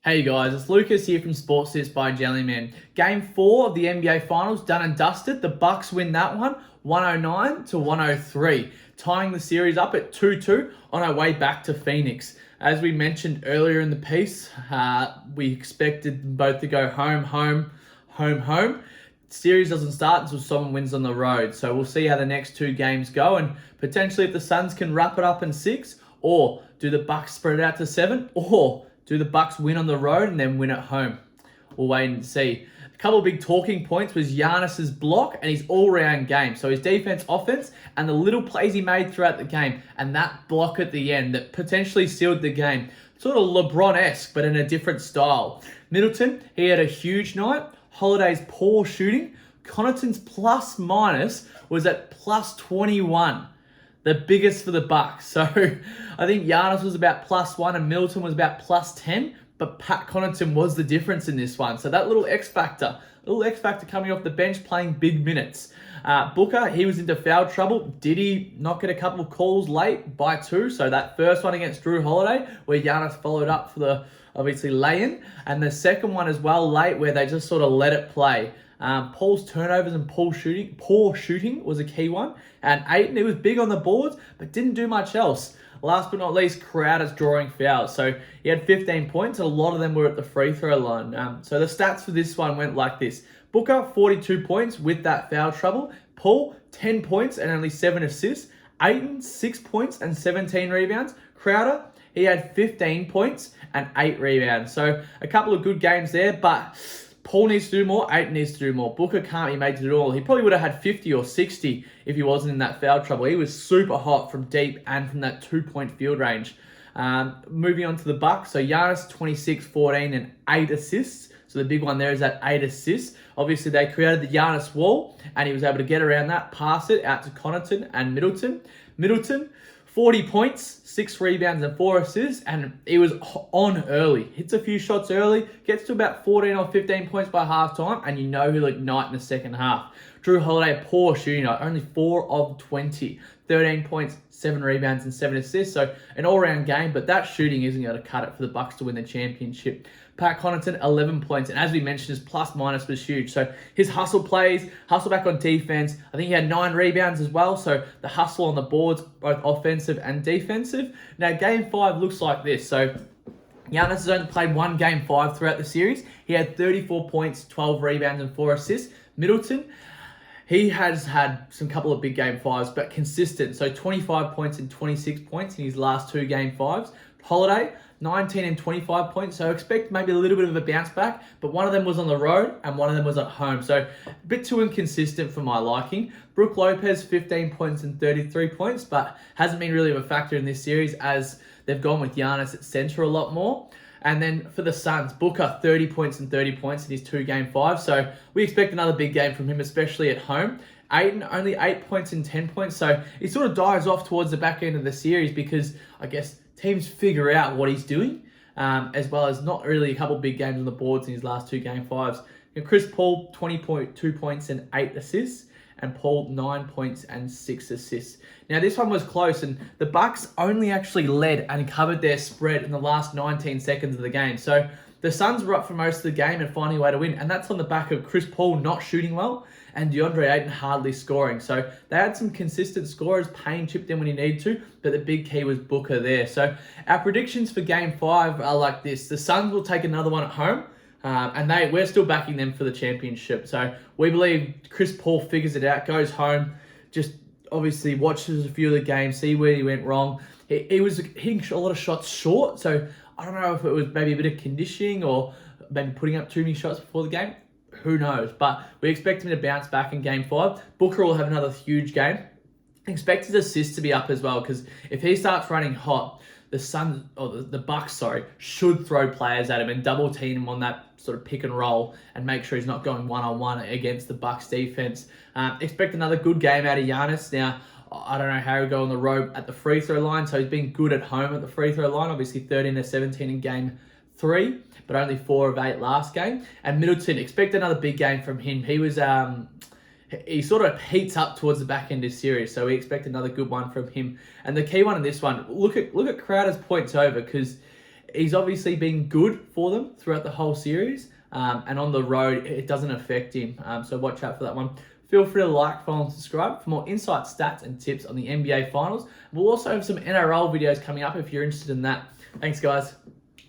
Hey guys, it's Lucas here from Sports Tips by Jellyman. Game 4 of the NBA Finals done and dusted. The Bucks win that one, 109 to 103, tying the series up at 2-2 on our way back to Phoenix. As we mentioned earlier in the piece, we expected them both to go home. Series doesn't start until someone wins on the road. So we'll see how the next two games go, and potentially if the Suns can wrap it up in 6, or do the Bucks spread it out to 7, or do the Bucks win on the road and then win at home? We'll wait and see. A couple of big talking points was Giannis's block and his all-round game. So his defense, offense, and the little plays he made throughout the game, and that block at the end that potentially sealed the game. Sort of LeBron-esque, but in a different style. Middleton, he had a huge night. Holiday's poor shooting. Connaughton's plus minus was at plus 21. The biggest for the Bucks. So I think Giannis was about +1 and Middleton was about +10, but Pat Connaughton was the difference in this one. So that little X factor coming off the bench playing big minutes. Booker, he was into foul trouble. Did he not get a couple of calls late by 2? So that first one against Drew Holiday, where Giannis followed up for the obviously lay-in, and the second one as well late, where they just sort of let it play. Paul's turnovers and poor shooting was a key one. And Ayton, he was big on the boards, but didn't do much else. Last but not least, Crowder's drawing fouls. So he had 15 points, and a lot of them were at the free throw line. So the stats for this one went like this. Booker, 42 points with that foul trouble. Paul, 10 points and only 7 assists. Ayton, 6 points and 17 rebounds. Crowder, he had 15 points and 8 rebounds. So a couple of good games there, but Paul needs to do more, Ayton needs to do more. Booker can't be made to do all. He probably would have had 50 or 60 if he wasn't in that foul trouble. He was super hot from deep and from that 2-point field range. Moving on to the Bucks. So Giannis, 26, 14, and 8 assists. So the big one there is that 8 assists. Obviously, they created the Giannis wall, and he was able to get around that, pass it out to Connaughton and Middleton. Middleton, 40 points, 6 rebounds and 4 assists, and he was on early. Hits a few shots early, gets to about 14 or 15 points by halftime, and you know he'll ignite in the second half. Drew Holiday, poor shooting night, only 4 of 20. 13 points, 7 rebounds and 7 assists, so an all-round game, but that shooting isn't going to cut it for the Bucks to win the championship. Pat Connaughton, 11 points, and as we mentioned, his plus-minus was huge. So his hustle plays, hustle back on defense. I think he had 9 rebounds as well, so the hustle on the boards, both offensive and defensive. Now, Game 5 looks like this. So Giannis has only played one Game 5 throughout the series. He had 34 points, 12 rebounds, and 4 assists. Middleton, he has had some couple of big Game 5s, but consistent. So 25 points and 26 points in his last 2 Game 5s. Holiday, 19 and 25 points. So expect maybe a little bit of a bounce back, but one of them was on the road and one of them was at home. So a bit too inconsistent for my liking. Brook Lopez, 15 points and 33 points, but hasn't been really a factor in this series as they've gone with Giannis at center a lot more. And then for the Suns, Booker, 30 points and 30 points in his 2 Game 5. So we expect another big game from him, especially at home. Ayton, only 8 points and 10 points. So he sort of dies off towards the back end of the series because I guess teams figure out what he's doing, as well as not really a couple big games on the boards in his last 2 Game 5s. And Chris Paul, 20.2 points and 8 assists. And Paul, 9 points and 6 assists. Now, this one was close, and the Bucks only actually led and covered their spread in the last 19 seconds of the game. So the Suns were up for most of the game and finding a way to win, and that's on the back of Chris Paul not shooting well and DeAndre Ayton hardly scoring. So they had some consistent scorers. Payne chipped in when he needed to, but the big key was Booker there. So our predictions for Game 5 are like this. The Suns will take another one at home. And we're still backing them for the championship. So we believe Chris Paul figures it out, goes home, just obviously watches a few of the games, see where he went wrong. He was hitting a lot of shots short, so I don't know if it was maybe a bit of conditioning or maybe putting up too many shots before the game. Who knows? But we expect him to bounce back in Game 5. Booker will have another huge game. Expect his assists to be up as well, because if he starts running hot, the Bucks, should throw players at him and double team him on that sort of pick and roll and make sure he's not going one-on-one against the Bucks defense. Expect another good game out of Giannis. Now, I don't know how he'll go on the road at the free throw line, so he's been good at home at the free throw line. Obviously 13 to 17 in Game 3, but only 4 of 8 last game. And Middleton, expect another big game from him. He sort of heats up towards the back end of the series, so we expect another good one from him. And the key one in this one, look at Crowder's points over, because he's obviously been good for them throughout the whole series. And on the road, it doesn't affect him. So watch out for that one. Feel free to like, follow, and subscribe for more insight, stats, and tips on the NBA Finals. We'll also have some NRL videos coming up if you're interested in that. Thanks, guys.